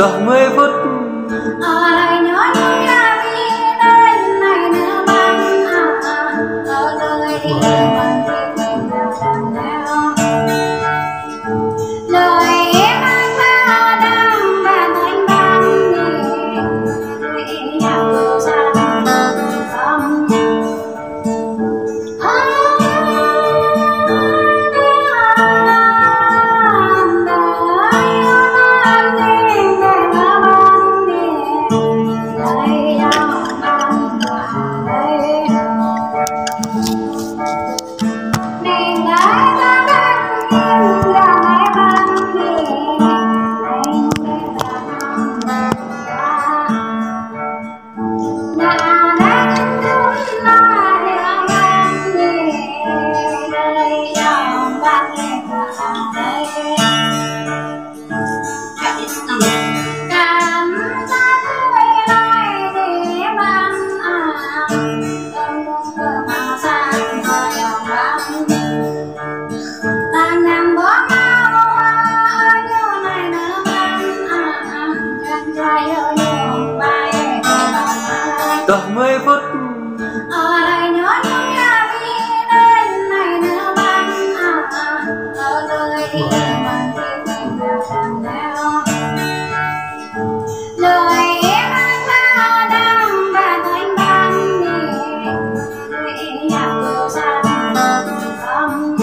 20 phút ở đây nhớ nhung nhà đi đến này nữa băng ở đời đi bằng tình nào chẳng nào lời em anh ta đang bàn anh đang người nhà cô ra không Tầm 10 phút ở đây nhớ nhung nhà đi đến này nữa băng ở đời đi bằng tình nào chẳng nào lời em anh ta đang bàn anh đang người nhà cô ra không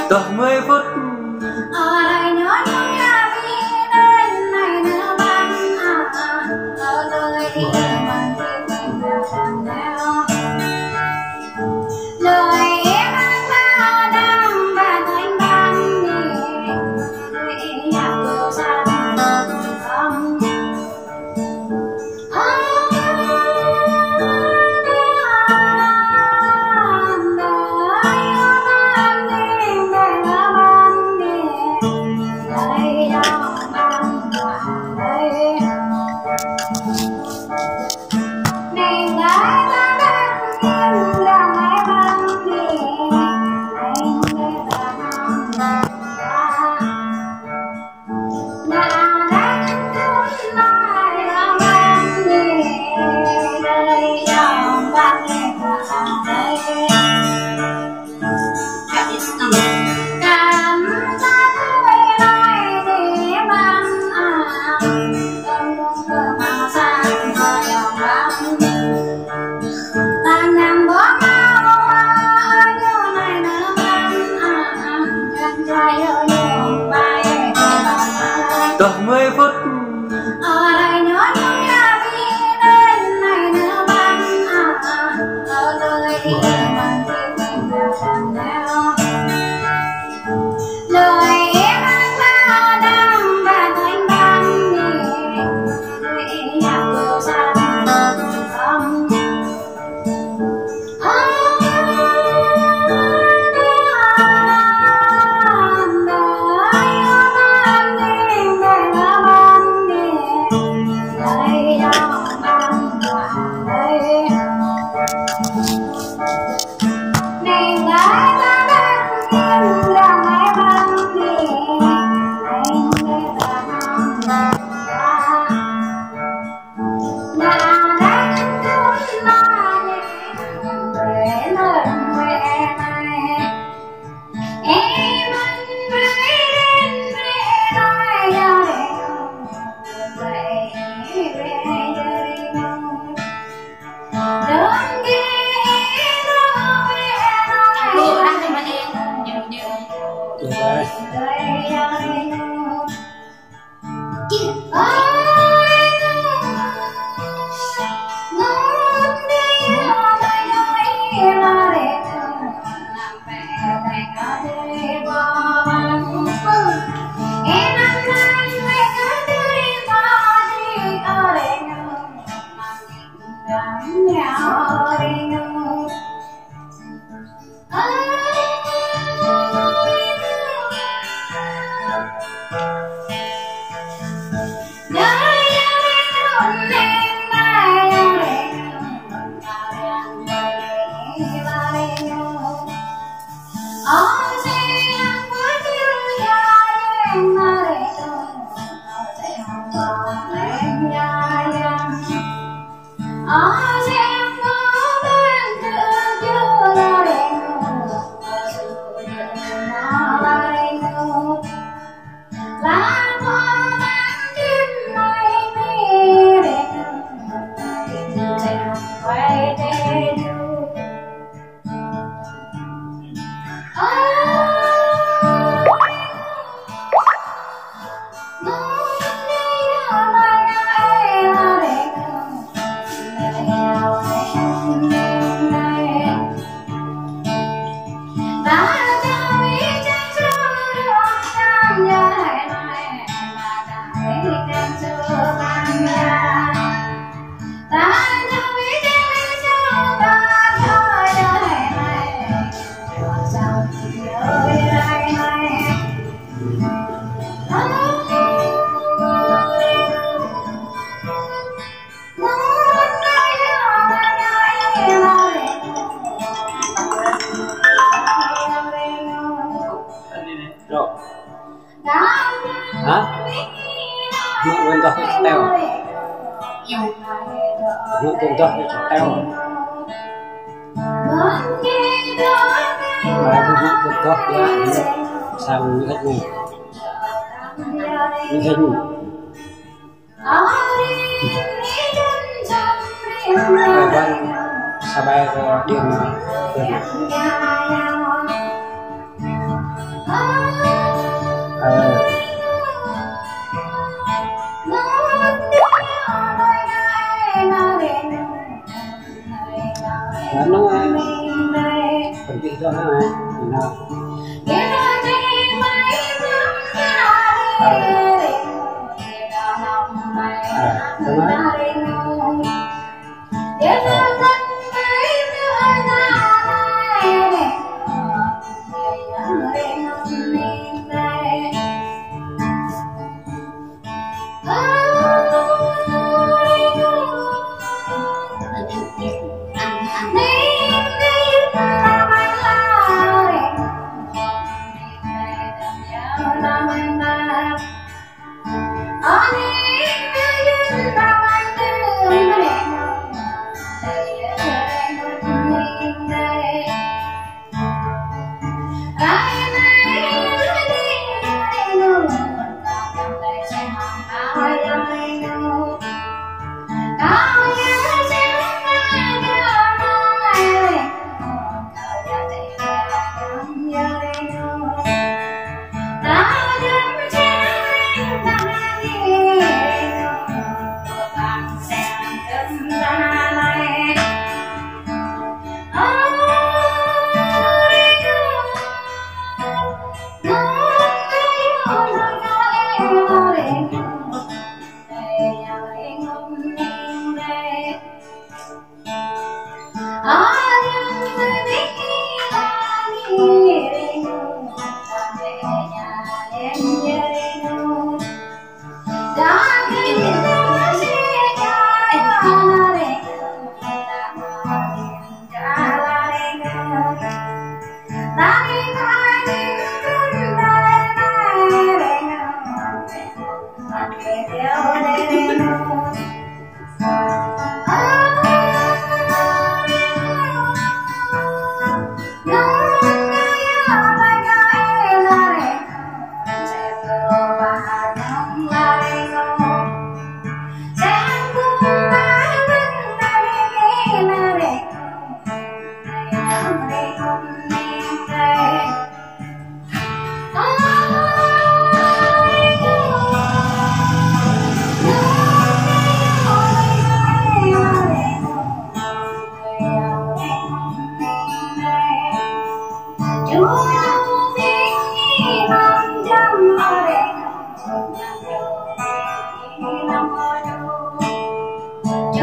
Tầm 10 phút ở đây nhớ nhung nhà đi đến này nữa băng ở đời đi bằng tình nào chẳng nào lời em anh ta đang bàn anh đang người nhà cô ra không Tầm 10 phút ở đây nhớ nhung nhà đi đến này nữa băng ở đời đi bằng tình nào chẳng nào lời em anh ta đang bàn anh đang người nhà cô ra không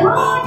nhớ